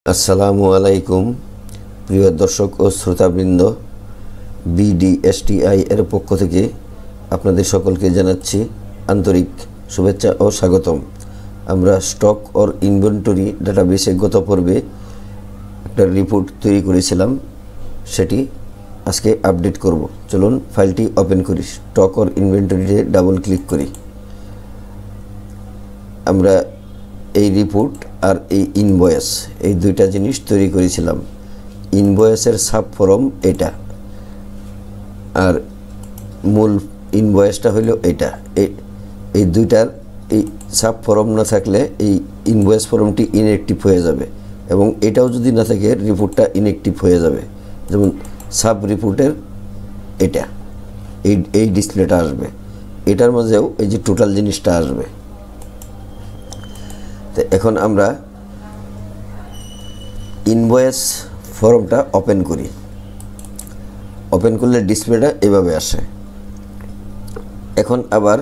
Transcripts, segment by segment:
আসসালামু আলাইকুম প্রিয় দর্শক ও শ্রোতাবৃন্দ, বিডিএসটিআই এর পক্ষ থেকে আপনাদের সকলকে জানাচ্ছি আন্তরিক শুভেচ্ছা ও স্বাগতম। আমরা স্টক অর ইনভেন্টরি ডাটাবেসে গত পর্বে একটা রিপোর্ট তৈরি করেছিলাম, সেটি আজকে আপডেট করব। চলুন ফাইলটি ওপেন করি। স্টক অর ইনভেন্টরিতে ডাবল ক্লিক করি। আমরা এই রিপোর্ট আর এই ইনভয়েস, এই দুইটা জিনিস তৈরি করেছিলাম। ইনভয়েসের সাব ফরম এটা, আর মূল ইনভয়েসটা হলো এটা। এই দুইটার এই সাব ফরম না থাকলে এই ইনভয়েস ফরমটি ইনঅ্যাক্টিভ হয়ে যাবে, এবং এটাও যদি না থাকে রিপোর্টটা ইনঅ্যাক্টিভ হয়ে যাবে। যেমন সাব রিপোর্টের এটা, এই ডিসপ্লেটা আসবে, এটার মাঝেও এই যে টোটাল জিনিসটা আসবে। তো এখন আমরা ইনভয়েস ফর্মটা ওপেন করি। ওপেন করলে ডিসপ্লেটা এভাবে আসে। এখন আবার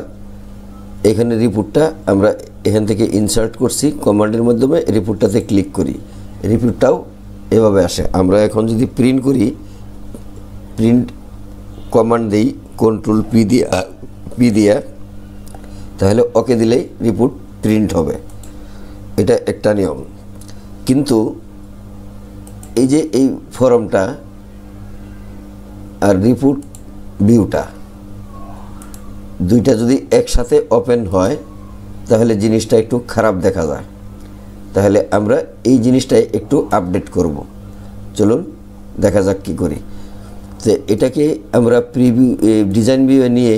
এখানে রিপোর্টটা আমরা এখান থেকে ইনসার্ট করছি, কমান্ডের মাধ্যমে রিপোর্টটাতে ক্লিক করি, রিপোর্টটাও এভাবে আসে। আমরা এখন যদি প্রিন্ট করি, প্রিন্ট কমান্ড দিই কন্ট্রোল পি দিয়া, তাহলে ওকে দিলেই রিপোর্ট প্রিন্ট হবে। এটা একটা নিয়ম। কিন্তু এই যে এই ফর্মটা আর রিপোর্ট ভিউটা দুইটা যদি একসাথে ওপেন হয় তাহলে জিনিসটা একটু খারাপ দেখা যায়। তাহলে আমরা এই জিনিসটাই একটু আপডেট করব। চলুন দেখা যাক কী করি। তো এটাকে আমরা প্রিভিউ ডিজাইন ভিউয়ে নিয়ে,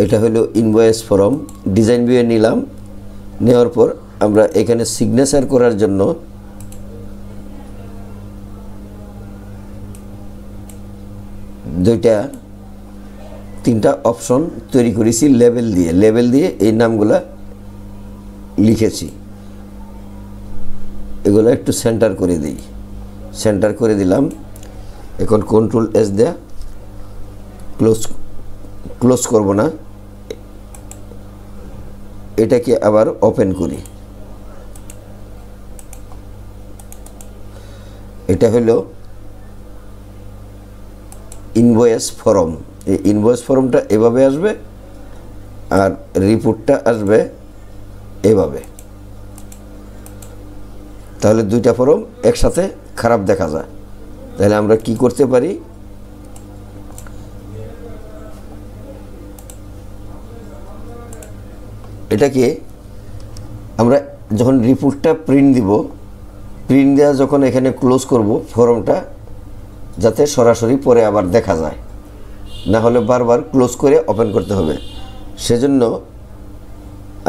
এটা হলো ইনভয়েস ফর্ম, ডিজাইন ভিউয়ে নিলাম। নেওয়ার পর আমরা এখানে সিগনেচার করার জন্য তিনটা অপশন তৈরি করেছি লেবেল দিয়ে এই নামগুলা লিখেছি। এগুলো একটু সেন্টার করে দিই। সেন্টার করে দিলাম। এখন কন্ট্রোল এস দেয়া, ক্লোজ করব না, এটাকে আবার ওপেন করি। এটা হলো ইনভয়েস ফর্ম। এই ইনভয়েস ফর্মটা এভাবে আসবে, আর রিপোর্টটা আসবে এভাবে। তাহলে দুইটা ফর্ম একসাথে খারাপ দেখা যায়। তাহলে আমরা কি করতে পারি, এটাকে আমরা যখন রিপোর্টটা প্রিন্ট দিব, প্রিন্ট দেওয়া যখন এখানে ক্লোজ করব ফর্মটা, যাতে সরাসরি পরে আবার দেখা যায়, না হলে বারবার ক্লোজ করে ওপেন করতে হবে। সেজন্য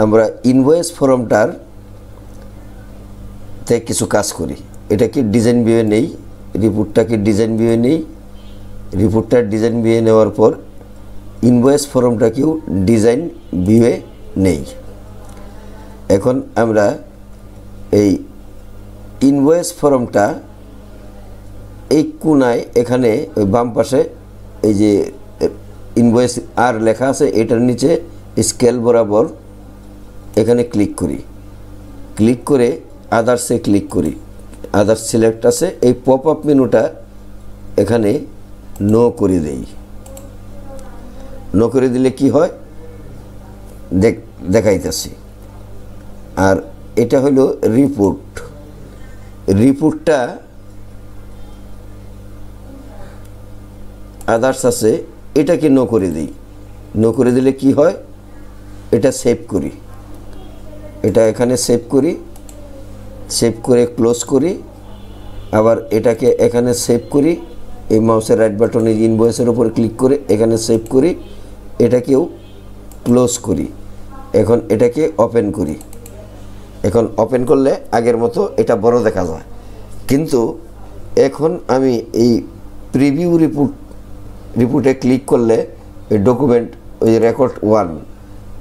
আমরা ইনভয়েস ফর্মটার তে কিছু কাজ করি। এটাকে ডিজাইন ভিউয়ে নেই, রিপোর্টটাকে ডিজাইন ভিউয়ে নেই, রিপোর্টটা ডিজাইন ভিউয়ে নেওয়ার পর ইনভয়েস ফর্মটাকেও ডিজাইন ভিউয়ে নেই। এখন আমরা এই ইনভয়েস ফর্মটা এই কোনায়, এখানে ওই বাম পাশে এই যে ইনভয়েস আর লেখা আছে, এটার নিচে স্কেল বরাবর এখানে ক্লিক করি। ক্লিক করে আদার্সে ক্লিক করি। আদার্স সিলেক্ট আছে, এই পপ আপ মেনুটা এখানে নো করে দেই। নো করে দিলে কি হয় দেখাইতেছি। আর এটা হলো রিপোর্ট। রিপোর্টটা আদার্স আছে, এটাকে নো করে দিই। নো করে দিলে কি হয়, এটা সেভ করি। এটা এখানে সেভ করি, সেভ করে ক্লোজ করি। আবার এটাকে এখানে সেভ করি, এই মাউসের রাইট বাটনে ইনভয়েসের উপর ক্লিক করে এখানে সেভ করি, এটাকেও ক্লোজ করি। এখন এটাকে ওপেন করি। এখন ওপেন করলে আগের মতো এটা বড় দেখা যায়। কিন্তু এখন আমি এই প্রিভিউ রিপোর্টে ক্লিক করলে এই ডকুমেন্ট, ওই রেকর্ড 1,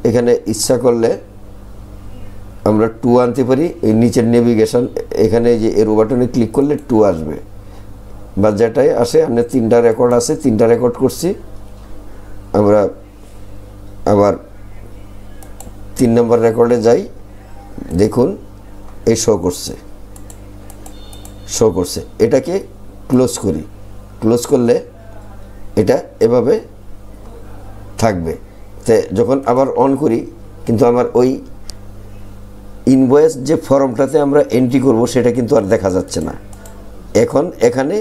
এখানে ইচ্ছা করলে আমরা 2 আনতে পারি। এই নিচের নেভিগেশন, এখানে যে এরো বাটনে ক্লিক করলে 2 আসবে, বা যেটাই আসে। আমরা 3টা রেকর্ড আছে, 3টা রেকর্ড করছি। আমরা আবার 3 নম্বর রেকর্ডে যাই। দেখুন এই শো করছে এটাকে ক্লোজ করি ক্লোজ করলে এটা এভাবে থাকবে তো যখন আবার অন করি কিন্তু আমার ওই ইনভয়েস যে ফর্মটাতে আমরা এন্ট্রি করব সেটা কিন্তু আর দেখা যাচ্ছে না এখন এখানে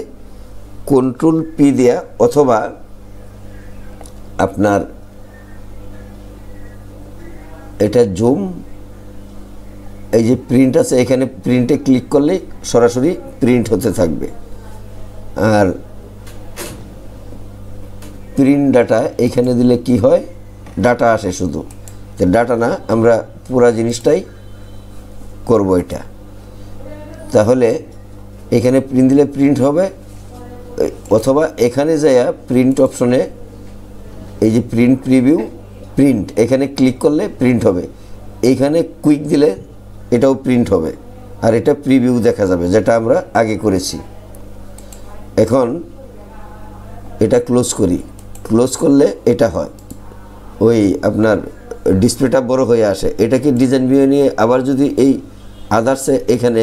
কন্ট্রোল পি দেয়া অথবা আপনার এটা জুম এই যে প্রিন্ট আছে এখানে প্রিন্টে ক্লিক করলে সরাসরি প্রিন্ট হতে থাকবে আর প্রিন্ট ডাটা এইখানে দিলে কি হয় ডাটা আসে শুধু তো ডাটা না আমরা পুরো জিনিসটাই করব এটা তাহলে এখানে প্রিন্ট দিলে প্রিন্ট হবে অথবা এখানে যায়া প্রিন্ট অপশনে এই যে প্রিন্ট প্রিভিউ প্রিন্ট এখানে ক্লিক করলে প্রিন্ট হবে এইখানে কুইক দিলে এটাও প্রিন্ট হবে আর এটা প্রিভিউ দেখা যাবে যেটা আমরা আগে করেছি এখন এটা ক্লোজ করি ক্লোজ করলে এটা হয় ওই আপনার ডিসপ্লেটা বড় হয়ে আসে এটাকে ডিজাইন ভিউ নিয়ে আবার যদি এই আদার্সে এখানে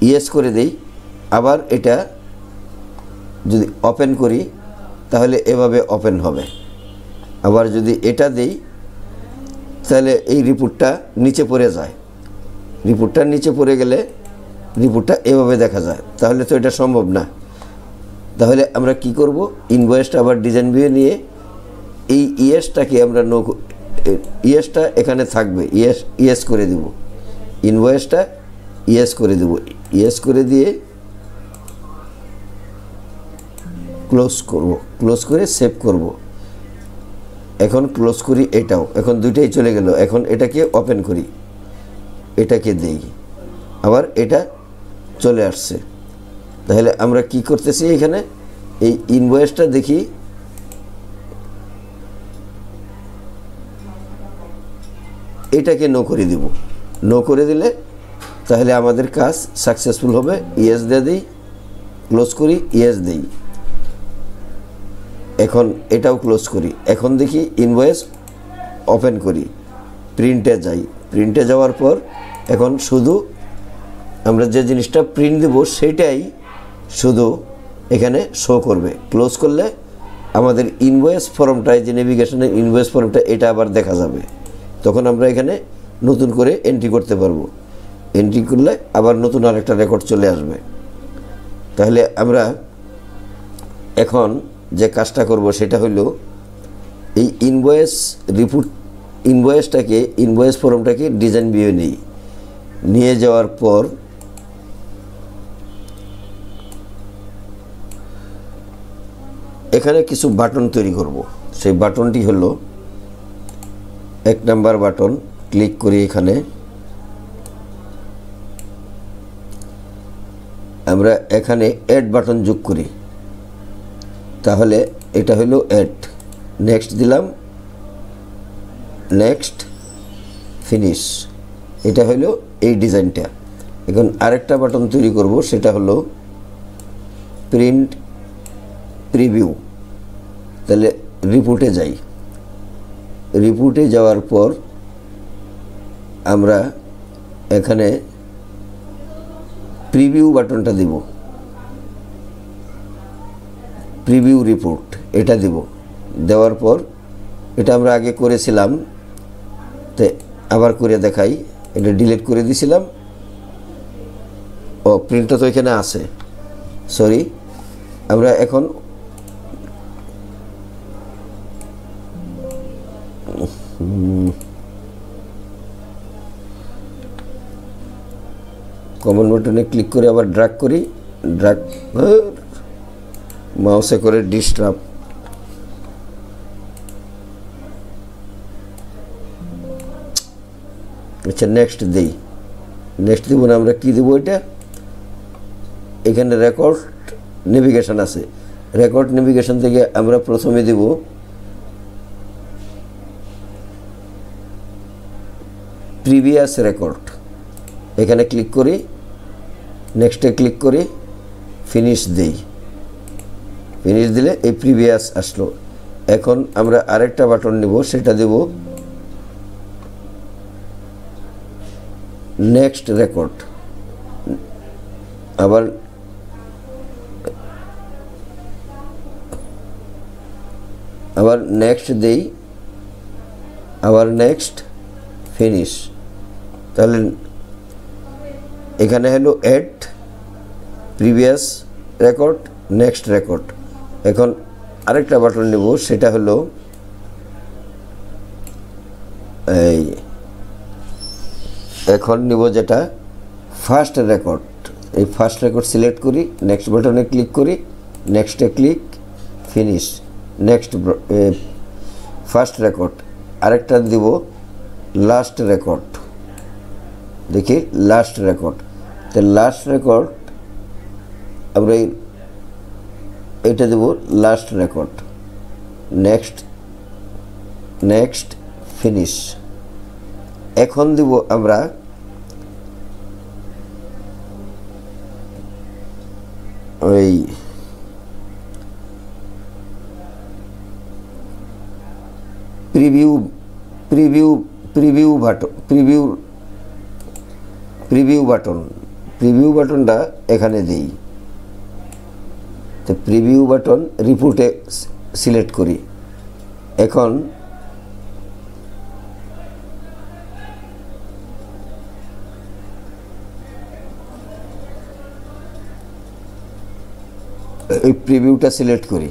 ইয়েস করে দেই আবার এটা যদি ওপেন করি তাহলে এভাবে ওপেন হবে আবার যদি এটা দেই তাহলে এই রিপোর্টটা নিচে পড়ে যায় রিপোর্টটা নিচে পড়ে গেলে রিপোর্টটা এভাবে দেখা যায় তাহলে তো এটা সম্ভব না তাহলে আমরা কি করব ইনভয়েসটা আবার ডিজাইন ভিউ নিয়ে এই ইয়েসটাকে আমরা ইয়েসটা এখানে থাকবে ইয়েস করে দেব ইনভয়েসটা ইয়েস করে দেব ইয়েস করে দিয়ে ক্লোজ করে সেভ করব এখন ক্লোজ করি এটাও এখন দুইটাই চলে গেল এখন এটাকে ওপেন করি এটাকে দেই আবার এটা চলে আসছে তাহলে আমরা কি করতেছি এখানে এই ইনভয়েসটা দেখি এটাকে নো করে দিব নো করে দিলে তাহলে আমাদের কাজ সাকসেসফুল হবে ইয়েস দিয়ে দিই ক্লোজ করি ইয়েস দেই এখন এটাও ক্লোজ করি এখন দেখি ইনভয়েস ওপেন করি প্রিন্টে যাই প্রিন্টে যাওয়ার পর এখন শুধু আমরা যে জিনিসটা প্রিন্ট দেব সেটাই শুধু এখানে শো করবে ক্লোজ করলে আমাদের ইনভয়েস ফর্মটায় যে নেভিগেশনের ইনভয়েস ফর্মটা এটা আবার দেখা যাবে তখন আমরা এখানে নতুন করে এন্ট্রি করতে পারবো এন্ট্রি করলে আবার নতুন আরেকটা রেকর্ড চলে আসবে তাহলে আমরা এখন যে কাজটা করব সেটা হলো এই ইনভয়েস রিপোর্ট ইনভয়েসটাকে ইনভয়েস ফর্মটাকে ডিজাইন ভিউ নিয়ে যাওয়ার পর এখানে কিছু বাটন তৈরি করব সেই বাটনটি হলো 1 নাম্বার বাটন ক্লিক করি এখানে আমরা এখানে অ্যাড বাটন যোগ করি তাহলে এটা হলো অ্যাড নেক্সট দিলাম নেক্সট ফিনিশ এটা হলো এই ডিজাইনটা এখন আরেকটা বাটন তৈরি করব সেটা হলো প্রিন্ট প্রিভিউ তাহলে রিপোর্টে যাই রিপোর্টে যাওয়ার পর আমরা এখানে প্রিভিউ বাটনটা দিব প্রিভিউ রিপোর্ট এটা দিব দেওয়ার পর এটা আমরা আগে করেছিলাম তো আবার করে দেখাই এটা ডিলিট করে দিয়েছিলাম ও প্রিন্টটা তো এখানে আছে সরি আমরা এখন কমন বাটনে ক্লিক করে আবার ড্র্যাগ করি ড্র্যাগ মাউসে করে ডিস্টার্ব আচ্ছা নেক্সট দেই নেক্সট দিব না আমরা কি দেব এটা এখানে রেকর্ড নেভিগেশন আছে রেকর্ড নেভিগেশন থেকে আমরা প্রথমে দেব প্রিভিয়াস রেকর্ড এখানে ক্লিক করি নেক্সটে ক্লিক করি ফিনিশ দেই ফিনিশ দিলে এই প্রিভিয়াস আসলো এখন আমরা আরেকটা বাটন নিব সেটা দেব নেক্সট রেকর্ড, আবার নেক্সট দেই, আবার নেক্সট, ফিনিশ। তাহলে এখানে হলো add previous record, next record. এখন আরেকটা বাটন নেব, সেটা হলো এই এখন নিব যেটা ফার্স্ট রেকর্ড। এই ফার্স্ট রেকর্ড সিলেক্ট করি, নেক্সট বাটনে ক্লিক করি, নেক্সটে click, finish. Next first record. আরেকটা দিব লাস্ট রেকর্ড, দেখি লাস্ট রেকর্ড। তো লাস্ট রেকর্ড আমরা এটা দেব last record, next, next, finish. এখন দিব আমরা ওই preview preview preview button, preview বাটনটা এখানে দিই। তো প্রিভিউ বাটন রিপোর্টে সিলেক্ট করি। এখন এই প্রিভিউটা সিলেক্ট করি।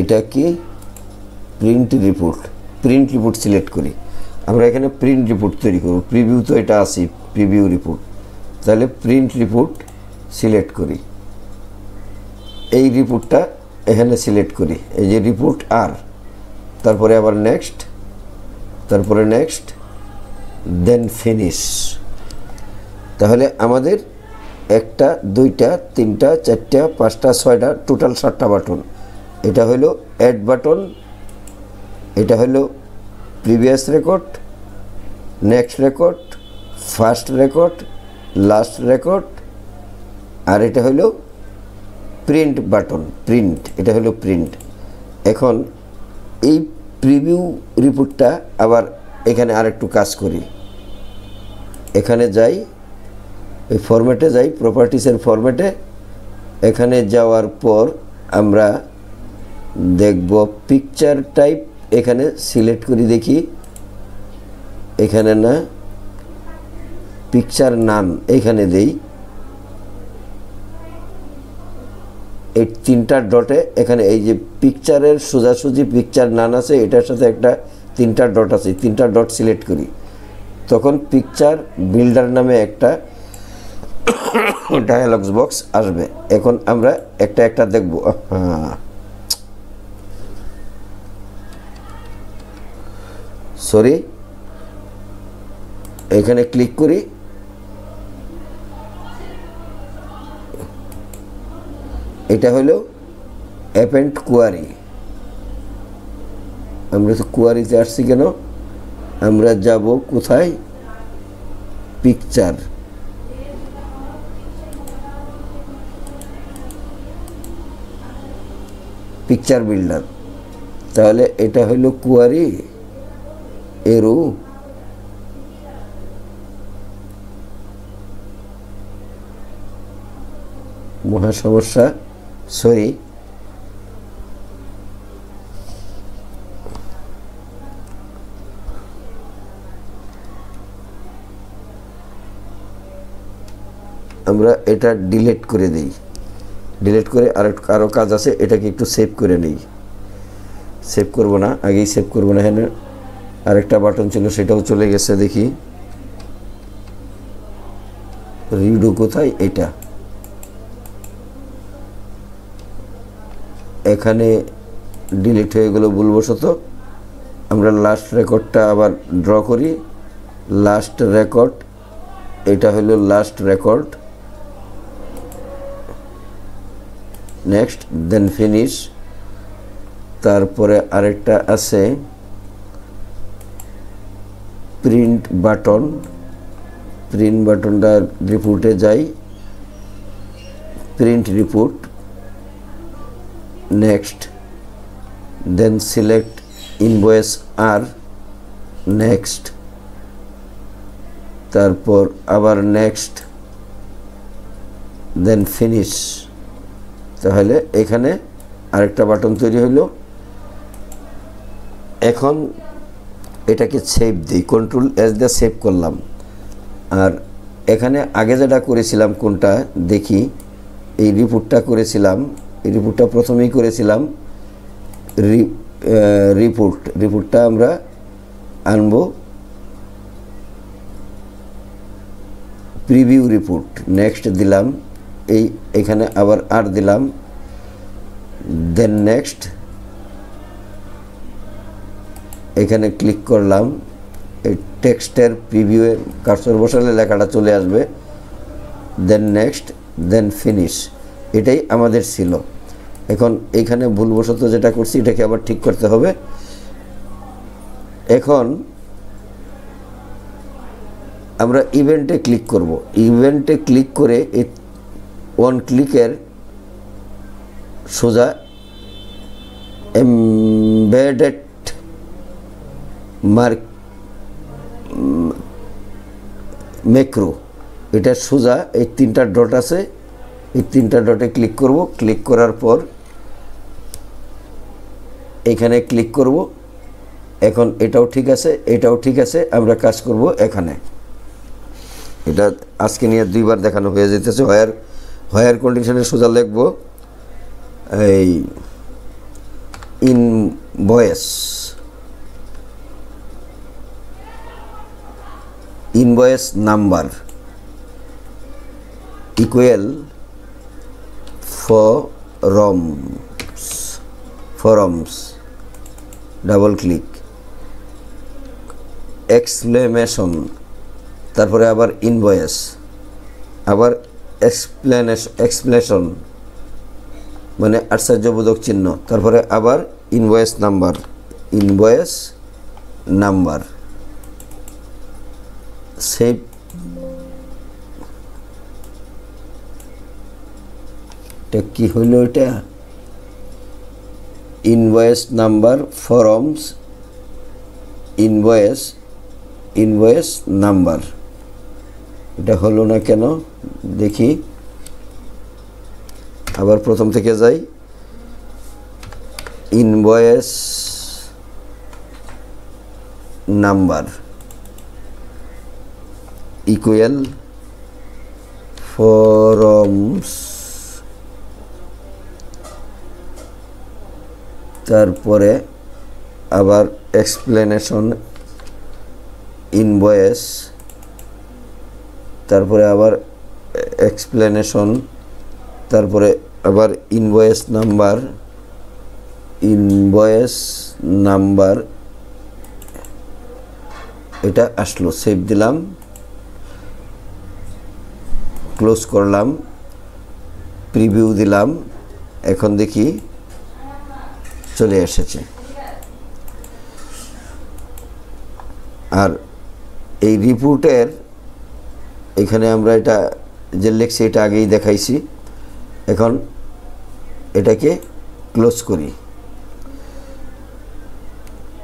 এটা কি প্রিন্ট রিপোর্ট, সিলেক্ট করি। আমরা এখানে প্রিন্ট রিপোর্ট তৈরি করব, প্রিভিউ তো এটা আছে, প্রিভিউ রিপোর্ট। তাহলে প্রিন্ট রিপোর্ট সিলেক্ট করি, এই রিপোর্টটা এখানে সিলেক্ট করি, এই যে রিপোর্ট আর, তারপরে আবার নেক্সট, তারপরে নেক্সট, দেন ফিনিশ। তাহলে আমাদের একটা, দুইটা, তিনটা, চারটা, পাঁচটা, ছয়টা, টোটাল 7টা বাটন। এটা হলো অ্যাড বাটন, এটা হলো previous record, next record, first record, last record, আর এটা হলো প্রিন্ট বাটন, প্রিন্ট, এটা হলো প্রিন্ট। এখন এই প্রিভিউ রিপোর্টটা আবার এখানে আরেকটু কাজ করি। এখানে যাই, এই ফরম্যাটে যাই, প্রপার্টিসের ফরম্যাটে। এখানে যাওয়ার পর আমরা দেখব পিকচার টাইপ, এখানে সিলেক্ট করি, দেখি এখানে না, পিকচার নান এখানে দেই। এই 3টা ডটে এখানে এই যে পিকচারের সোজাসুজি পিকচার নান আছে, এটার সাথে একটা 3টা ডট আছে, 3টা ডট সিলেক্ট করি। তখন পিকচার বিল্ডার নামে একটা ডায়ালগস বক্স আসবে। এখন আমরা একটা একটা দেখব। হ্যাঁ, সরি, এখানে ক্লিক করি, এটা হলো অ্যাপেন্ড কোয়ারি। আমরা তো কোয়ারিতে আসছি কেন, আমরা যাব কোথায়, পিকচার, পিকচার বিল্ডার। তাহলে এটা হলো কোয়ারি, এরো মহা সমস্যা, সরি। আমরা এটা ডিলিট করে দিই, ডিলিট করে আরও কাজ আছে, এটাকে একটু সেভ করে নেই। সেভ করব না, আগেই সেভ করব না। এখানে আরেকটা বাটন ছিল, সেটাও চলে গেছে, দেখি রিডু কোথায়, এটা এখানে ডিলিট হয়ে গেল ভুলবশত। আমরা লাস্ট রেকর্ডটা আবার ড্র করি, লাস্ট রেকর্ড, এটা হলো last record, next, then finish. তারপরে আরেকটা আছে প্রিন্ট বাটন, প্রিন্ট বাটনটা রিপোর্টে যাই, print report, next, then select invoice আর, নেক্সট, তারপর আবার নেক্সট, দেন ফিনিশ। তাহলে এখানে আরেকটা বাটন তৈরি হলো। এখন এটাকে সেভ দিই, কন্ট্রোল এস দিয়ে সেভ করলাম। আর এখানে আগে যেটা করেছিলাম কোনটা দেখি, এই রিপোর্টটা করেছিলাম, এই রিপোর্টটা প্রথমেই করেছিলাম। রিপোর্টটা আমরা আনবো প্রিভিউ রিপোর্ট, নেক্সট দিলাম, এখানে আবার আর দিলাম, দেন নেক্সট, এখানে ক্লিক করলাম। এই টেক্সটের প্রিভিউয়ে কার্সর বসালে লেখাটা চলে আসবে, দেন নেক্সট, দেন ফিনিশ। এটাই আমাদের ছিল। এখন এইখানে ভুলবশত যেটা করছি এটাকে আবার ঠিক করতে হবে। এখন আমরা ইভেন্টে ক্লিক করব। ইভেন্টে ক্লিক করে এই ওয়ান ক্লিকের সোজা এমবেডেড ম্যাক্রো, এটা সোজা এই তিনটা ডট আছে, এই তিনটা ডটে ক্লিক করব। ক্লিক করার পর এখানে ক্লিক করব। এখন এটাও ঠিক আছে, এটাও ঠিক আছে। আমরা কাজ করব এখানে। এটা আজকে নিয়ে দুইবার দেখানো হয়ে যেতেছে। হোয়ার কন্ডিশনে সোজা লিখব এই invoice number equal forms, double click, exclamation, তারপরে আবার ইনভয়েস, আবার এক্সপ্লেনেশন মানে আশ্চর্যবোধক চিহ্ন, তারপরে আবার ইনভয়েস নাম্বার, সেভ। এটা কি হইল? এটা invoice number forms invoice number. এটা হলো না কেন দেখি, আবার প্রথম থেকে যাই। ইনভয়েস নাম্বার ইকুয়াল ফরমস, তারপরে আবার এক্সপ্লেনেশন ইনভয়েস, তারপরে আবার এক্সপ্লেনেশন, তারপরে আবার ইনভয়েস নাম্বার। এটা আসলো, সেভ দিলাম, ক্লোজ করলাম, প্রিভিউ দিলাম। এখন দেখি চলে এসেছে। আর এই রিপোর্টের এখানে আমরা এটা যে লিখছি এটা আগেই দেখাইছি। এখন এটাকে ক্লোজ করি।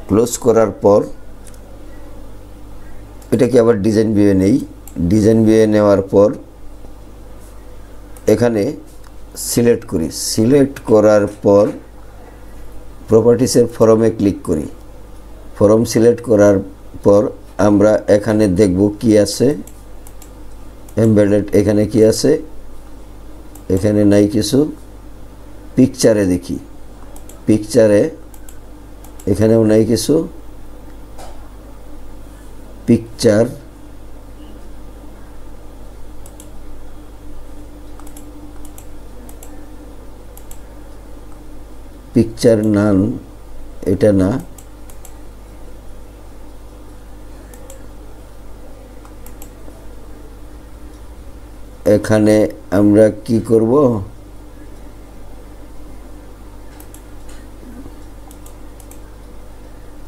ক্লোজ করার পর এটাকে আবার ডিজাইন ভিউয়ে নেই। ডিজাইন ভিউয়ে নেওয়ার পর এখানে সিলেক্ট করি। সিলেক্ট করার পর প্রপার্টিসের ফরমে ক্লিক করি। ফরম সিলেক্ট করার পর আমরা এখানে দেখব কি আছে এমবেডেড। এখানে কি আছে? এখানে নাই কিছু। পিকচারে দেখি, পিকচারে এখানেও নাই কিছু। পিকচার, পিকচার নান, এটা না। এখানে আমরা কি করব?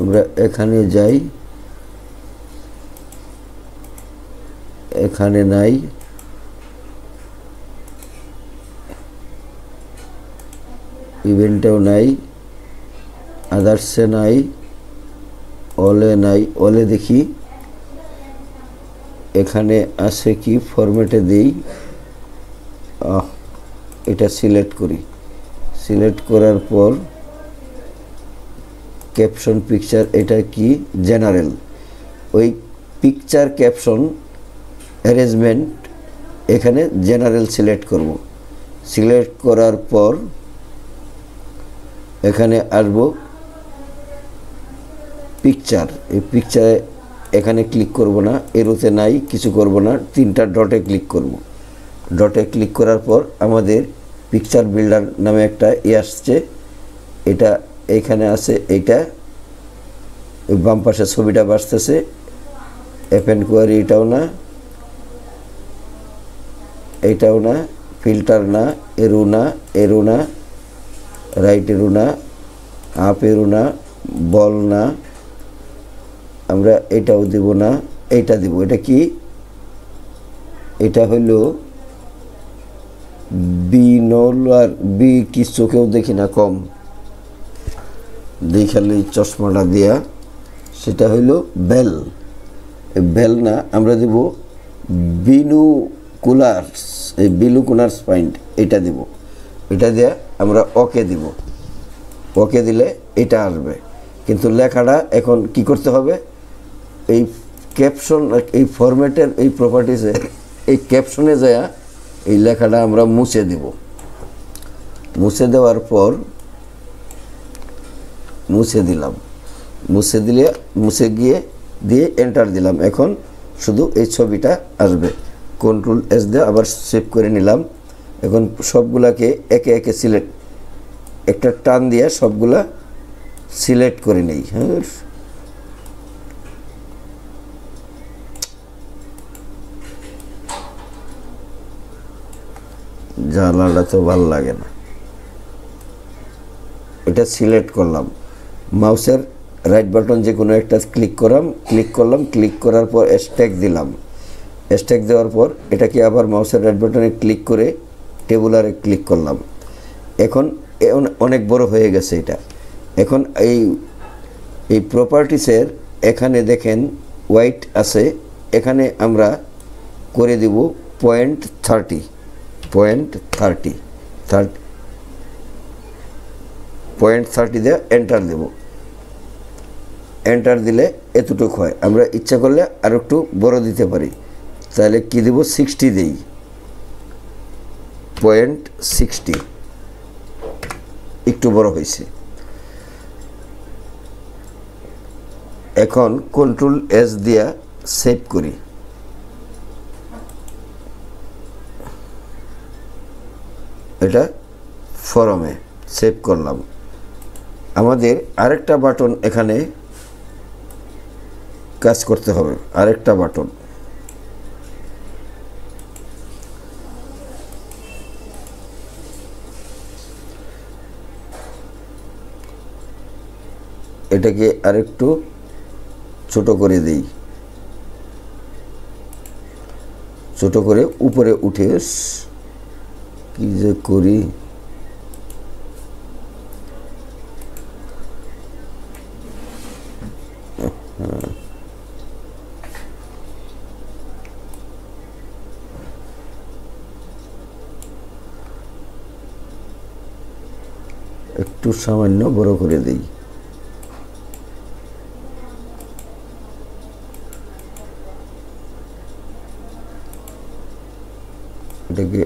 আমরা এখানে যাই, এখানে নাই। ইভেন্টেও নাই। আদার্সে নাই, অলে নাই, অলে দেখি এখানে আছে কি, ফরম্যাটে দেই, এটা সিলেক্ট করি। সিলেক্ট করার পর ক্যাপশন পিকচার, এটা কি জেনারেল, ওই পিকচার ক্যাপশন অ্যারেঞ্জমেন্ট এখানে জেনারেল সিলেক্ট করব। সিলেক্ট করার পর এখানে আসবো পিকচার, এই পিকচারে এখানে ক্লিক করব না, এরোতে নাই, কিছু করব না, তিনটা ডটে ক্লিক করব। ডটে ক্লিক করার পর আমাদের পিকচার বিল্ডার নামে একটা আসছে, এটা এইখানে আছে, এইটা বাম পাশে ছবিটা বাসতেছে, এপেন কোয়ারি এটাও না, এইটাও না, ফিল্টার না, এরো না, এরো না, রাইট এরো না, আপ এরো না, বল না, আমরা এটাও দিব না, এইটা দিব। এটা কি, এটা হইল বিনোলার, বি কি চোখেও দেখি না, কম দেখালে চশমাটা দিয়া, সেটা হইল বেল। বেল না, আমরা দিব বিনুকুলার্স, এই বিনুকুলার্স পয়েন্ট এটা দিব। এটা দিয়ে আমরা ওকে দিব। ওকে দিলে এটা আসবে, কিন্তু লেখাটা এখন কি করতে হবে, এই ক্যাপশন, এই ফরম্যাটের এই প্রপার্টিসে এই ক্যাপশনে যায় এই লেখাটা আমরা মুছে দেব। মুছে দেওয়ার পর মুছে দিলাম, মুছে দিলে মুছে গিয়ে দিয়ে এন্টার দিলাম। এখন শুধু এই ছবিটা আসবে। কন্ট্রোল এস দিয়ে আবার সেভ করে নিলাম। এখন সবগুলাকে একে একে সিলেক্ট, একটা টান দিয়ে সবগুলা সিলেক্ট করে নেই। হ্যাঁ, জ্বালাটা তো ভাল লাগে না। এটা সিলেক্ট করলাম, মাউসের রাইট বাটন যে কোনো একটা ক্লিক করলাম, ক্লিক করার পর স্ট্যাক দিলাম। স্ট্যাক দেওয়ার পর এটাকে আবার মাউসের রাইট বাটনে ক্লিক করে টেবুলারে ক্লিক করলাম। এখন অনেক বড় হয়ে গেছে এটা। এখন এই প্রপার্টিসের এখানে দেখেন হোয়াইট আছে, এখানে আমরা করে দিব 0.30 দিয়ে এন্টার দেব। এন্টার দিলে এতটুকু হয়। আমরা ইচ্ছা করলে আর একটু বড় দিতে পারি, তাহলে কি দেব, 60 দেই, 0.60, একটু বড় হয়েছে। এখন কন্ট্রোল এস দিয়া সেভ করি। এটা ফরমে সেভ করলাম। আমাদের আরেকটা বাটন এখানে কাজ করতে হবে, আরেকটা বাটন। এটাকে আরেকটু ছোট করে দেই, ছোট করে উপরে উঠে, কি যে করি, একটু সামান্য বড় করে দেই। এটাকে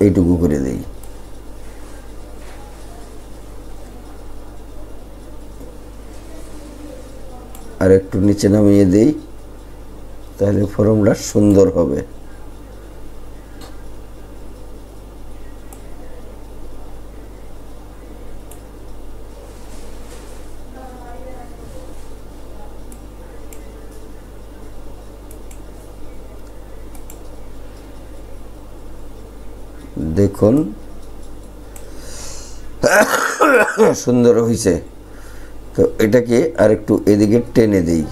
এইটুকু করে দেই। আর একটু নিচে নামিয়ে দেই, তাহলে ফর্মটা সুন্দর হবে। দেখুন সুন্দর হয়েছে। তো এটাকে আরেকটু এদিকে টেনে দেই,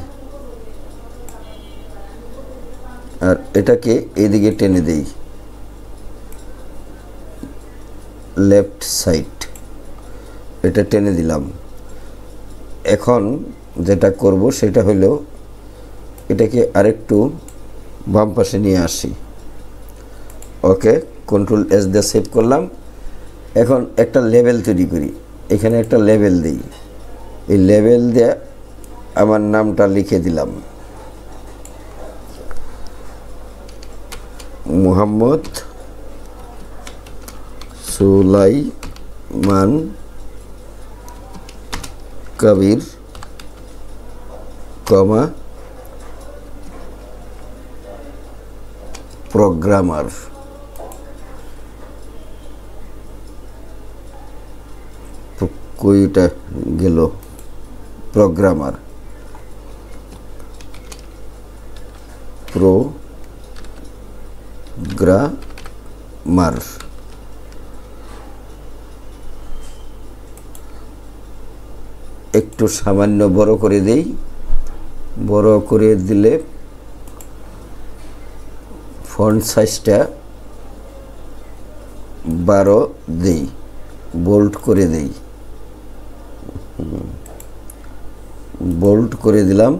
আর এটাকে এদিকে টেনে দেই, লেফট সাইড। এটা টেনে দিলাম। এখন যেটা করব সেটা হলো এটাকে আরেকটু বাম পাশে নিয়ে আসি। ওকে, কন্ট্রোল এস দিয়ে সেভ করলাম। এখন একটা লেবেল তৈরি করি, এখানে একটা লেবেল দিই। এই লেবেল দিয়ে আমার নামটা লিখে দিলাম, মুহাম্মদ সুলাইমান কবির, প্রোগ্রামার। কইটা গেল, প্রোগ্রামার, একটু সামান্য বড় করে দেই। বড় করে দিলে ফন্ট সাইজটা 12 দেই, বোল্ড করে দেই, বোল্ড করে দিলাম।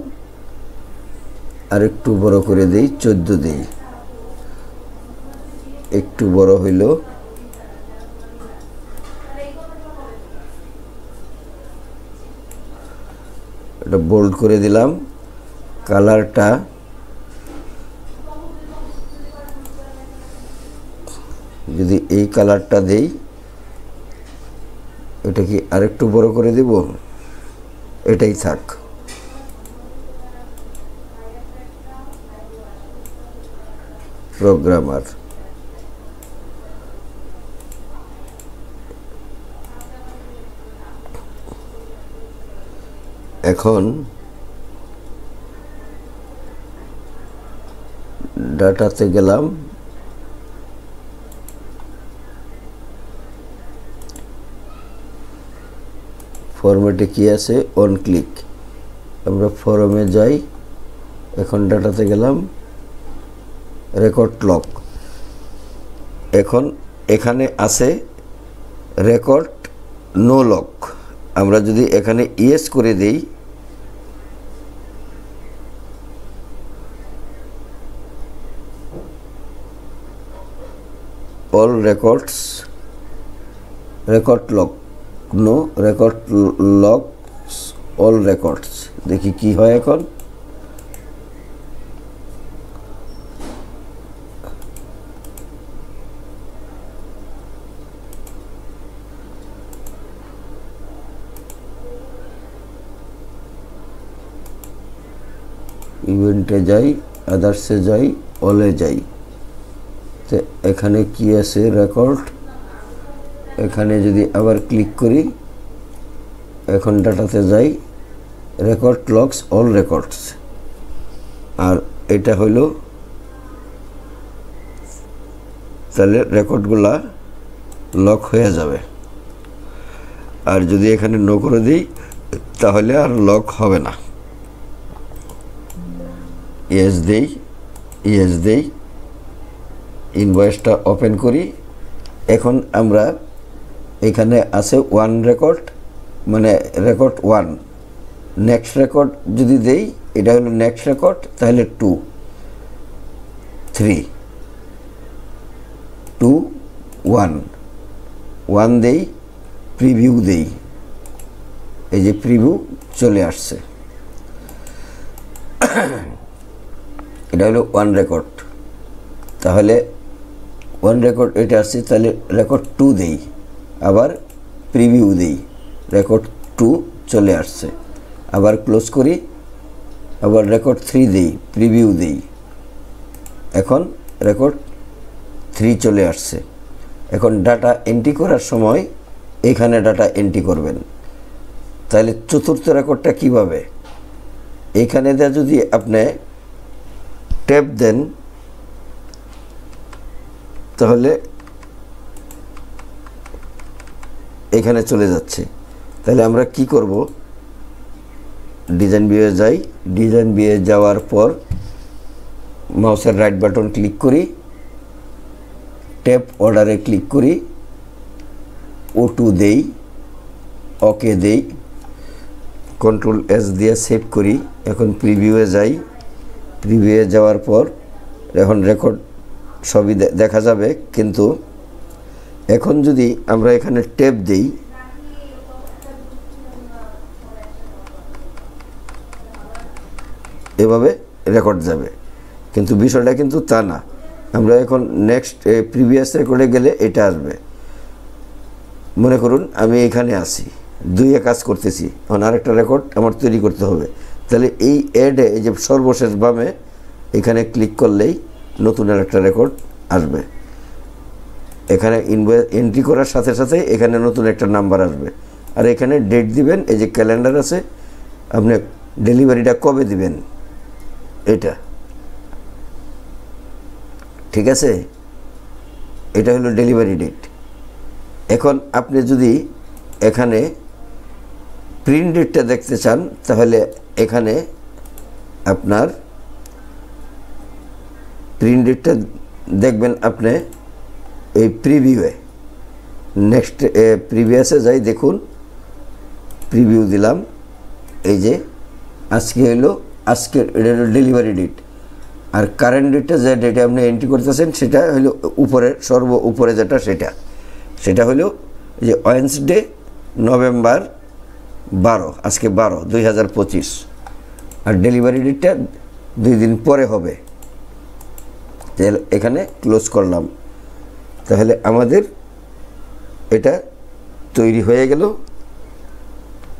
আর একটু বড় করে দেই, 14 দেই, একটু বড় হইল। এটা বোল্ড করে দিলাম। কালারটা যদি এই কালারটা দেই, এটা কি আরেকটু বড় করে দেব? এটাই থাক। প্রোগ্রামার। এখন ডাটাতে গেলাম, ফরম্যাটে কি আছে? On click. আমরা ফরমে যাই, এখন ডাটাতে গেলাম, রেকর্ড লক। এখন এখানে আছে রেকর্ড নো লক। আমরা যদি এখানে ইয়েস করে দেই, all records, record lock no, record locks all records. দেখি কি হয় এখন। ইভেন্টে যাই, আদার্সে যাই, অলে যাই। তো এখানে কি আছে? রেকর্ড। এখানে যদি আবার ক্লিক করি, এখন ডাটাতে যাই, রেকর্ড লকস অল রেকর্ডস। আর এটা হইল, তাহলে রেকর্ডগুলা লক হয়ে যাবে। আর যদি এখানে নো করে দিই, তাহলে আর লক হবে না। ইয়েস দেই, ইয়েস দেই, ইনভয়েসটা ওপেন করি। এখন আমরা এখানে আছে 1 রেকর্ড, মানে রেকর্ড 1। নেক্সট রেকর্ড যদি দেই, এটা হলো নেক্সট রেকর্ড, তাহলে 2, 3, 2, 1, 1 দেই, প্রিভিউ দেই। এই যে প্রিভিউ চলে আসছে। এটা হলো 1 রেকর্ড। তাহলে 1 রেকর্ড এটা আসছে, তাহলে রেকর্ড 2 দেই, আবার প্রিভিউ দেই, রেকর্ড 2 চলে আসছে। আবার ক্লোজ করি, আবার রেকর্ড 3 দেই, প্রিভিউ দেই, এখন রেকর্ড 3 চলে আসছে। এখন ডাটা এন্ট্রি করার সময় এখানে ডাটা এন্ট্রি করবেন। তাহলে চতুর্থ রেকর্ডটা কিভাবে? এখানে দেয়া যদি আপনি ট্যাব দেন, তাহলে এখানে চলে যাচ্ছে। তাহলে আমরা কি করব? ডিজাইন ভিউয়ে যাই, ডিজাইন ভিউয়ে যাওয়ার পর মাউসের রাইট বাটন ক্লিক করি, ট্যাব অর্ডারে ক্লিক করি, O2 দেই, ওকে দেই, কন্ট্রোল এস দিয়ে সেভ করি। এখন প্রিভিউয়ে যাই, প্রিভিউয়ে যাওয়ার পর এখন রেকর্ড সবই দেখা যাবে। কিন্তু এখন যদি আমরা এখানে ট্যাব দিই, এভাবে রেকর্ড যাবে, কিন্তু বিষয়টা কিন্তু তা না। আমরা এখন নেক্সট প্রিভিয়াস রেকর্ডে গেলে এটা আসবে। মনে করুন আমি এখানে আছি, দুইয়ে কাজ করতেছি, এখন আরেকটা রেকর্ড আমার তৈরি করতে হবে। তাহলে এই অ্যাডে, এই যে সর্বশেষ বামে এখানে ক্লিক করলেই নতুন আরেকটা রেকর্ড আসবে। এখানে ইনভয়েস এন্ট্রি করার সাথে সাথে এখানে নতুন একটা নাম্বার আসবে, আর এখানে ডেট দিবেন। এই যে ক্যালেন্ডার আছে, আপনি ডেলিভারিটা কবে দিবেন এটা, ঠিক আছে? এটা হলো ডেলিভারি ডেট। এখন আপনি যদি এখানে প্রিন্ট ডেটটা দেখতে চান, তাহলে এখানে আপনার প্রিন্ট ডেটটা দেখবেন আপনি এই প্রিভিউয়ে। নেক্সট প্রিভিয়াসে যাই, দেখুন প্রিভিউ দিলাম। এই যে আজকে হলো, আজকের এটা হলো ডেলিভারি ডেট, আর কারেন্ট ডেটটা যে ডেটে আপনি এন্ট্রি করতেছেন সেটা হলো উপরে, সর্ব উপরে যেটা, সেটা হলো যে ওয়েডনেসডে নভেম্বর 12, আজকে 12, 2025, আর ডেলিভারি ডেটটা 2 দিন পরে হবে। এখানে ক্লোজ করলাম। তাহলে আমাদের এটা তৈরি হয়ে গেল।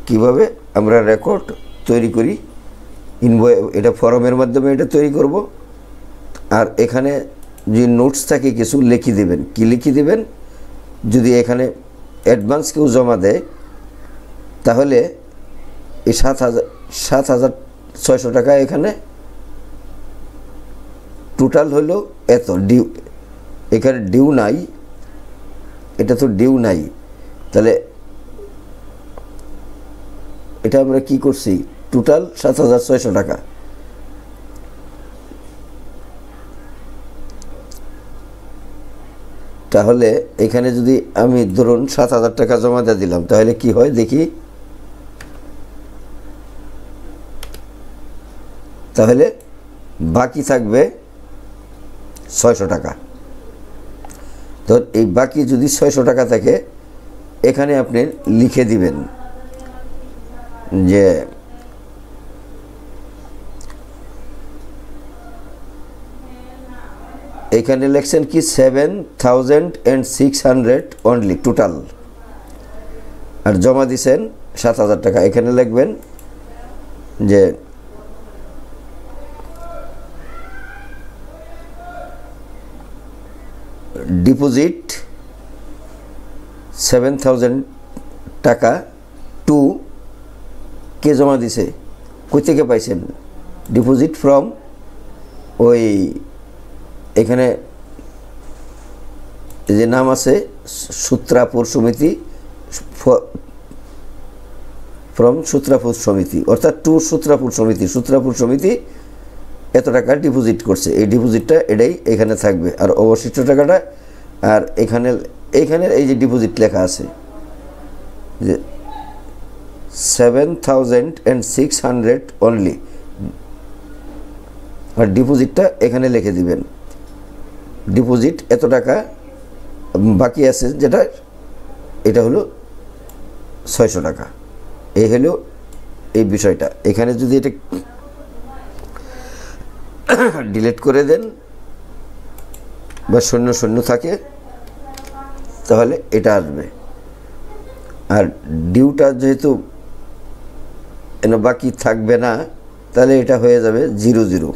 কিভাবে আমরা রেকর্ড তৈরি করি, এটা ফরমের মাধ্যমে এটা তৈরি করব। আর এখানে যে নোটস থাকে কিছু লিখে দেবেন। কি লিখে দেবেন? যদি এখানে অ্যাডভান্স কেউ জমা দেয়, তাহলে এই 7,600 টাকা এখানে টোটাল হলো এত। ডিউ এখানে ডিউ নাই, এটা তো ডিউ নাই। তাহলে এটা আমরা কি করছি? টোটাল 7,600 টাকা। তাহলে এখানে যদি আমি ধরুন 7,000 টাকা জমা দিয়ে দিলাম, তাহলে কি হয় দেখি। তাহলে বাকি থাকবে 600 টাকা। তো এই বাকি যদি 600 টাকা থাকে, এখানে আপনি লিখে দিবেন যে এখানে লিখছেন কি 7,600 অনলি টোটাল, আর জমা দিছেন 7,000 টাকা। এখানে লিখবেন যে ডিপোজিট 7,000 টাকা টু কে জমা দিছে, কই থেকে পাইছেন? ডিপোজিট ফ্রম ওই এখানে যে নাম আছে সূত্রাপুর সমিতি, ফ্রম সূত্রাপুর সমিতি, অর্থাৎ টু সূত্রাপুর সমিতি। সূত্রাপুর সমিতি এত টাকা ডিপোজিট করছে, এই ডিপোজিটটা এটাই এখানে থাকবে। আর অবশিষ্ট টাকাটা, আর এখানে এই যে ডিপোজিট লেখা আছে যে 7,600 অনলি, আর ডিপোজিটটা এখানে লিখে দিবেন। ডিপোজিট এত টাকা বাকি আছে, যেটা এটা হলো 600 টাকা। এই হলো এই বিষয়টা। এখানে যদি এটা ডিলিট করে দেন বা শূন্য শূন্য থাকে, তাহলে এটা আসবে। আর ডিউটা যেহেতু বাকি থাকবে না, তাহলে এটা হয়ে যাবে 00।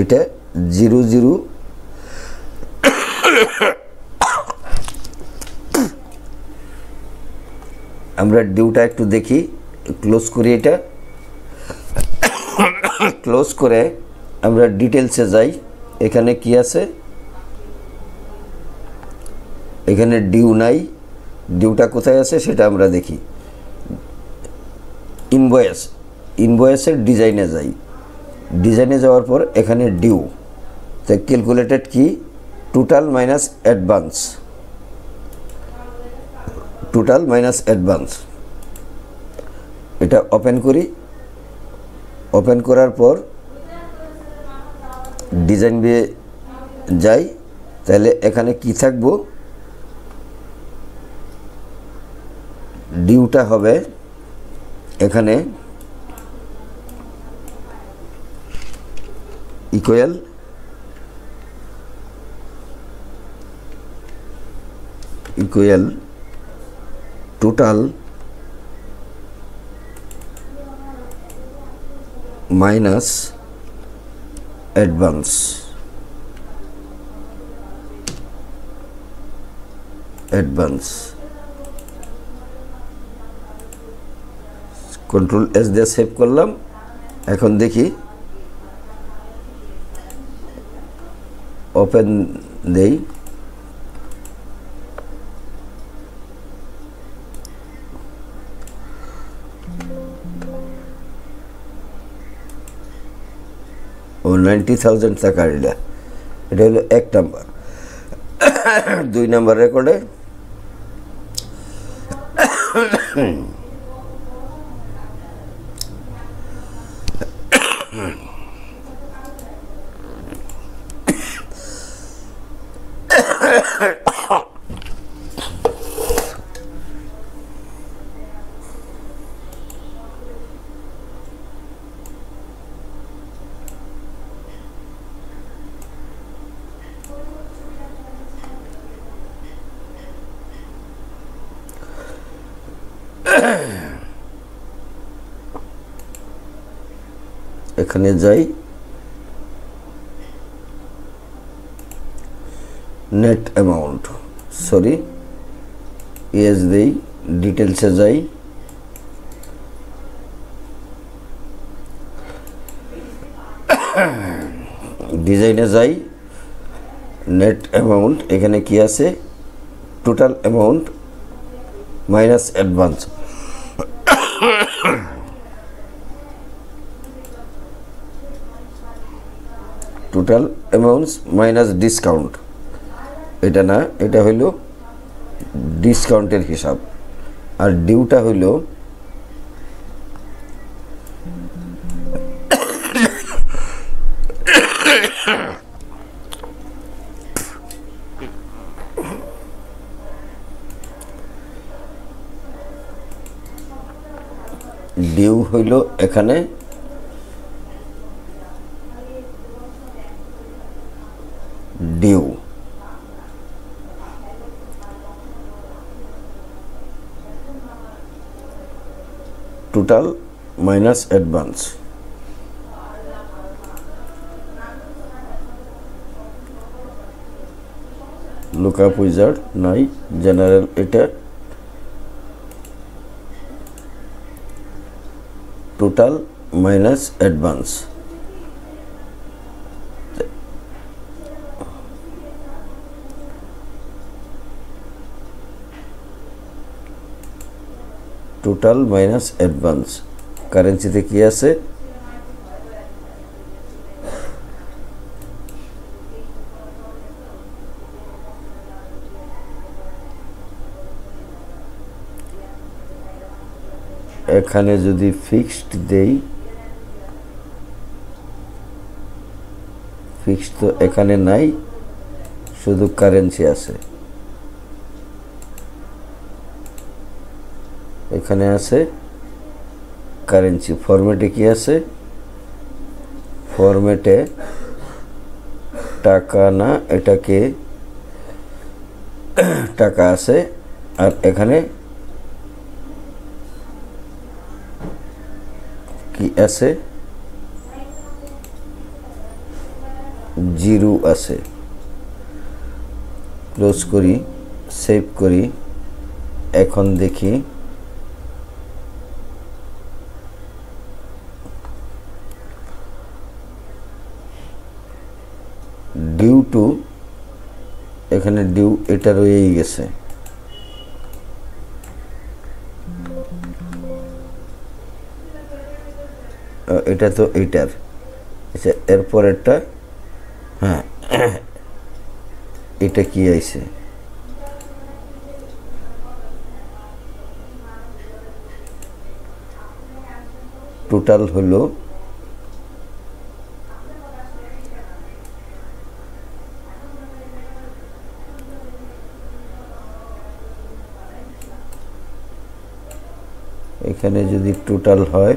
এটা 00। আমরা ডিউটা একটু দেখি, ক্লোজ করি। এটা ক্লোজ করে আমরা ডিটেলসে যাই। এখানে কি আছে? এখানে ডিউ নাই। ডিউটা কোথায় আছে সেটা আমরা দেখি। ইনভয়েসের ডিজাইনে যাই। ডিজাইনে যাওয়ার পর এখানে ডিউ, তাই ক্যালকুলেটেড কি total minus advance, total minus advance. এটা ওপেন করি, ওপেন করার পর ডিজাইন দিয়ে যাই, তাহলে এখানে কি থাকবো, ডিউটা হবে এখানে equal total minus advance, control S দিয়ে সেভ করলাম। এখন দেখি, ওপেন দেই, ও 90,000 টাকা। এটা হলো 1 নাম্বার। 2 নাম্বার রেকর্ডে এখানে যাই, নেট অ্যামাউন্ট, সরি ইয়েস দেই, ডিটেলসে যাই, ডিজাইনে যাই, নেট অ্যামাউন্ট, এখানে কি আছে, total amount minus advance, total amounts minus discount. এটা না, এটা হইল ডিসকাউন্টের হিসাব, আর ডিউটা হইল ডিউ হইল এখানে due, total minus advance. Lookup wizard নাই, জেনারেল, এটা total minus advance. Total minus advance, কারেন্সিতে কি আছে, এখানে যদি ফিক্সড দেই, ফিক্সড তো এখানে নাই, শুধু কারেন্সি আছে, এখানে আছে কারেন্সি। ফরম্যাটে কি আছে, ফরম্যাটে টাকা না, এটাকে টাকা আছে, আর এখানে কি আছে, জিরো আছে। ক্লোজ করি, সেভ করি, এখন দেখি ডিউ টু, এখানে ডিউ এটা রয়েই গেছে, এটা তো এইটার, আচ্ছা এরপরেরটা, হ্যাঁ এটা কি আইছে, টোটাল হলো এখানে যদি টোটাল হয়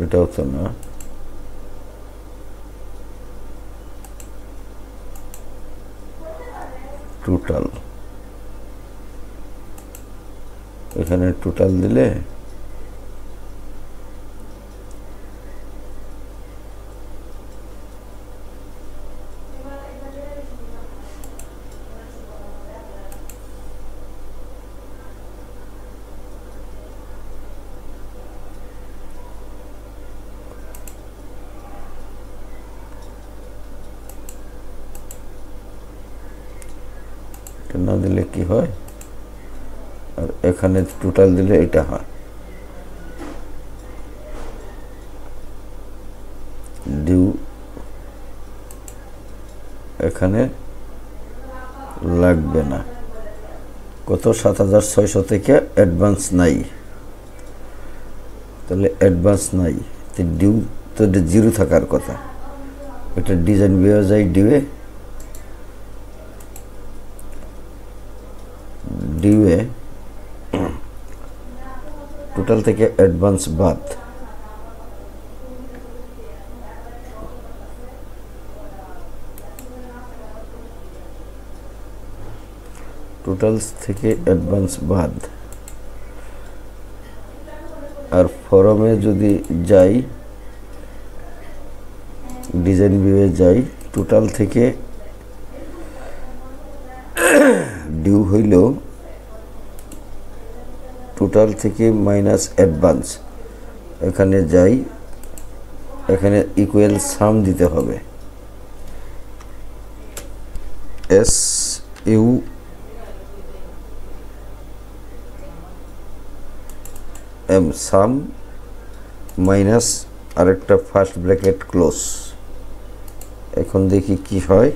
এটাও তো না, টোটাল এখানে টোটাল দিলে না দিলে কি হয়, আর এখানে টোটাল দিলে এটা হয়। ডিউ এখানে লাগবে না, কত 7600 থেকে অ্যাডভান্স নাই, তাহলে অ্যাডভান্স নাই, তো ডিউ তো জিরো থাকার কথা। এটা ডিজাইন ভিউ যাই ডিউয়ে, ডিউয়ে টোটাল থেকে অ্যাডভান্স বাদ, টোটালস থেকে অ্যাডভান্স বাদ। আর ফরমে যদি যাই, ডিজাইন ভিউয়ে যাই, টোটাল থেকে ডিউ হইল টোটাল থেকে মাইনাস অ্যাডভান্স, এখানে যাই, এখানে ইকুয়াল সাম দিতে হবে, S U M sum minus আরেকটা ফার্স্ট ব্র্যাকেট ক্লোজ। এখন দেখি কি হয়,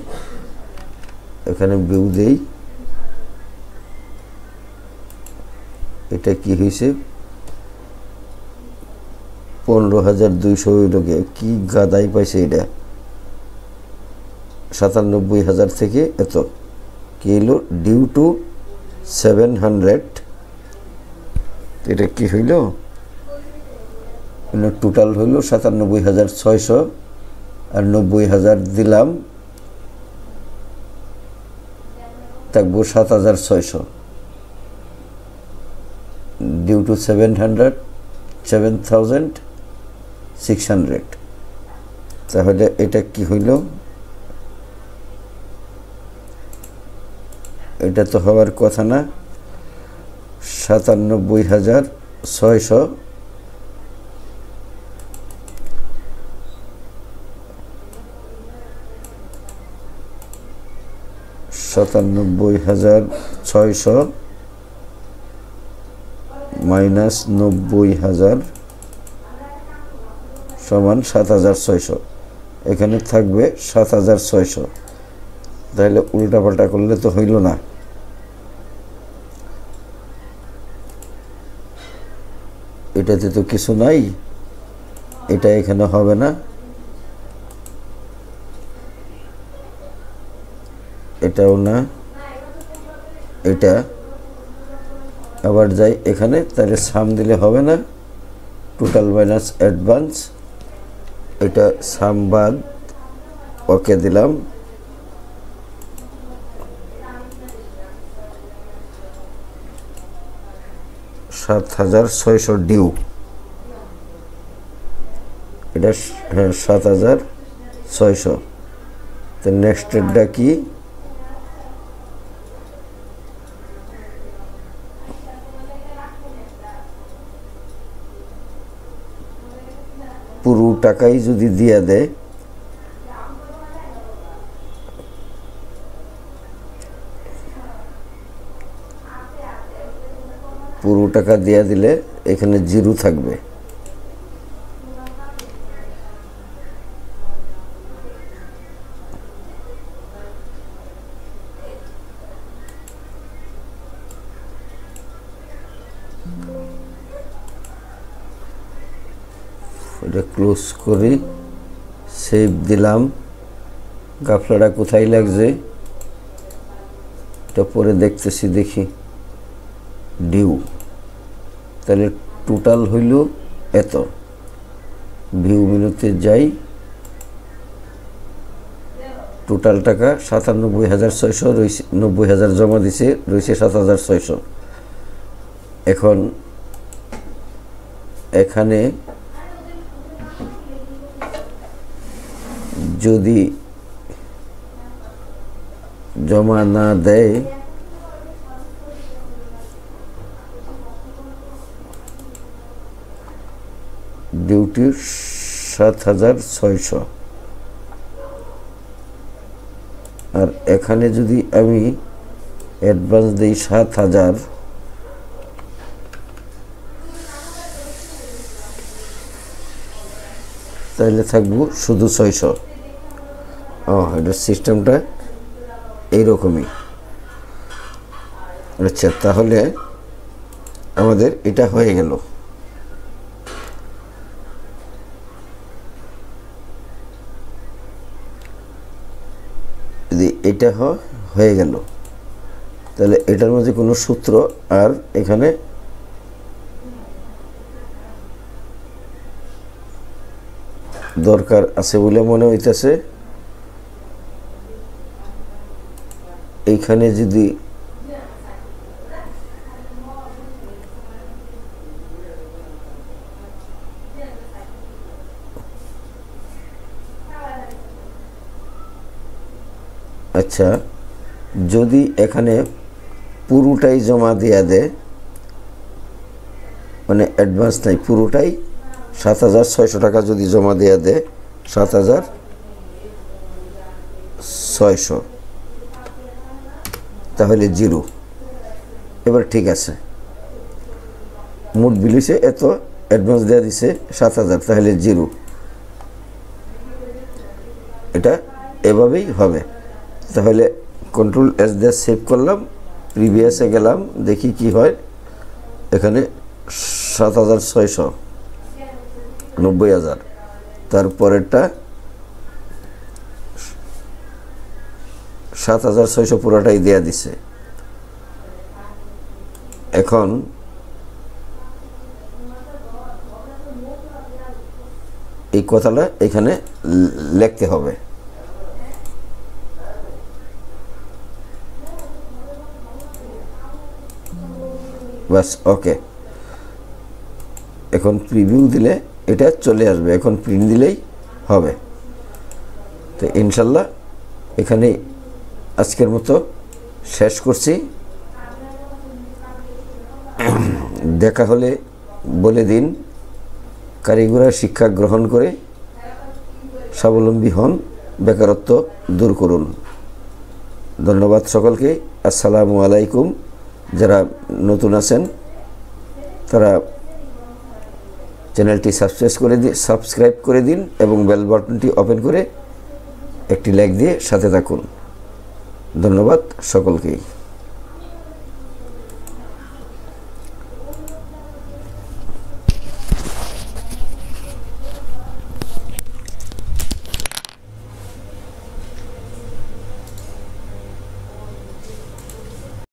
এখানে ভিউ দেই, এটা কি হয়েছে 15200 লোকে কি গাদাই পাইছে, এটা 97000 থেকে এত কি হলো ডিউ টু 700, এটা কি হইল, টোটাল হইল 97600 আর 90000 দিলাম থাকবো 7600, ডিউ টু 7600, তাহলে এটা কি হইল, এটা তো হওয়ার কথা না, 97600 97600 মাইনাস 90000 সমান 7600, এখানে থাকবে 7600, তাহলে উল্টাপাল্টা করলে তো হইল না, এটাতে তো কিছু নাই, এটা এখানে হবে না, এটাও না, এটা আবার যাই এখানে, তাহলে সাম দিলে হবে না, টোটাল মাইনাস অ্যাডভান্স, এটা সাম বাদ, ওকে দিলাম, 7,600 ডিউ, এটা হ্যাঁ 7,600। তো নেক্সটেরটা কি, পুরো টাকাই যদি দিয়া দেয়, পুরো টাকা দিয়া দিলে এখানে জিরো থাকবে। এটা ক্লোজ করি, সেভ দিলাম। গাফলাটা কোথায় লাগছে এটা পরে দেখতেছি, দেখি ডিউ, তাহলে টোটাল হইল এত। ভিউ মেনুতে যাই, টোটাল টাকা 97,600 রয়েছে, 90,000 জমা দিছে, রয়েছে 7,600। এখন এখানে যদি জমা না দেয়, ডিউটি 7,600, আর এখানে যদি আমি অ্যাডভান্স দিই 7,000, তাহলে থাকবো শুধু 600। এটার সিস্টেমটা এইরকমই। আচ্ছা, তাহলে আমাদের এটা হয়ে গেল। যদি এটা হয়ে গেল, তাহলে এটার মধ্যে কোনো সূত্র আর এখানে দরকার আছে বলে মনে হইতেছে। এইখানে যদি আচ্ছা, যদি এখানে পুরোটাই জমা দিয়া দেয়, মানে অ্যাডভান্স নাই, পুরোটাই 7,600 টাকা যদি জমা দেয়া দেয়, 7,600, তাহলে জিরো। এবার ঠিক আছে, মোট বিল হইছে এত, অ্যাডভান্স দেওয়া দিছে 7,000, তাহলে জিরো। এটা এভাবেই হবে। তাহলে কন্ট্রোল এস দিয়ে সেভ করলাম, প্রিভিয়াসে গেলাম, দেখি কি হয়। এখানে 7,600, 90,000, তারপরেরটা 7,600 পুরোটাই দেয়া দিছে। এখন এই কথাটা এখানে লিখতে হবে। বাস, ওকে। এখন প্রিভিউ দিলে এটা চলে আসবে, এখন প্রিন্ট দিলেই হবে। তো ইনশাল্লাহ এখানে আজকের মতো শেষ করছি। দেখা হলে বলে দিন, কারিগরি শিক্ষা গ্রহণ করে স্বাবলম্বী হন, বেকারত্ব দূর করুন। ধন্যবাদ সকলকে। আসসালামু আলাইকুম। যারা নতুন আছেন তারা চ্যানেলটি সাবস্ক্রাইব করে দিন এবং বেল বাটনটি ওপেন করে একটি লাইক দিয়ে সাথে থাকুন। ধন্যবাদ সকলকেই।